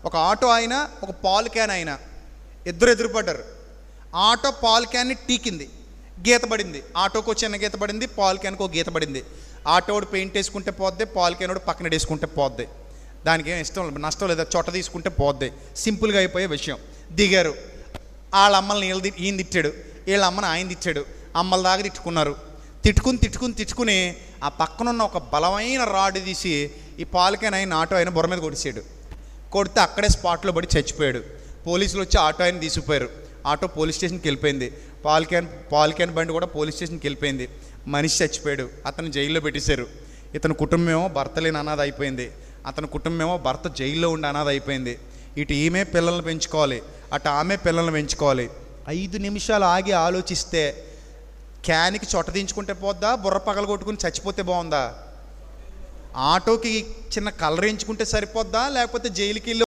ఒక ఆటో ఆయన, ఒక పాలు క్యాన్ ఆయన, ఇద్దరు ఎదురుపడ్డారు. ఆటో పాలు క్యాన్ని టీకింది, గీత పడింది. ఆటోకు చిన్న గీత పడింది, పాలు క్యాన్కి ఒక గీత పడింది. ఆటోడు పెయింట్ వేసుకుంటే పోద్ది, పాలు క్యానోడు పక్కన వేసుకుంటే పోద్ది. దానికి ఏం ఇష్టం లేదు, నష్టం లేదా, చొట్ట తీసుకుంటే పోద్ది. సింపుల్గా అయిపోయే విషయం. దిగారు. వాళ్ళ అమ్మల్ని ఈయన తిట్టాడు, వీళ్ళ అమ్మని ఆయన తిట్టాడు. అమ్మల దాకా తిట్టుకున్నారు. తిట్టుకుని ఆ పక్కనున్న ఒక బలమైన రాడ్ తీసి ఈ పాలు క్యాన్ ఆయన ఆటో ఆయన బుర్ర మీద కొడిచాడు. కొడితే అక్కడే స్పాట్లో పడి చచ్చిపోయాడు. పోలీసులు వచ్చి ఆటో ఆయన తీసుకుపోయారు. ఆటో పోలీస్ స్టేషన్కి వెళ్ళిపోయింది. పాలు క్యాన్ బండి కూడా పోలీస్ స్టేషన్కి వెళ్ళిపోయింది. మనిషి చచ్చిపోయాడు. అతను జైల్లో పెట్టేశారు. ఇతని కుటుంబం ఏమో భర్త లేని అనాథ అయిపోయింది. అతని కుటుంబం ఏమో భర్త జైల్లో ఉండి అనాథ అయిపోయింది. ఇటు ఈమె పిల్లల్ని పెంచుకోవాలి, అటు ఆమె పిల్లల్ని పెంచుకోవాలి. 5 నిమిషాలు ఆగి ఆలోచిస్తే క్యాన్కి చొట్ట దించుకుంటే పోద్దా, బుర్ర పగల కొట్టుకుని చచ్చిపోతే బాగుందా? ఆటోకి చిన్న కలర్ వేయించుకుంటే సరిపోద్దా, లేకపోతే జైలుకి వెళ్ళి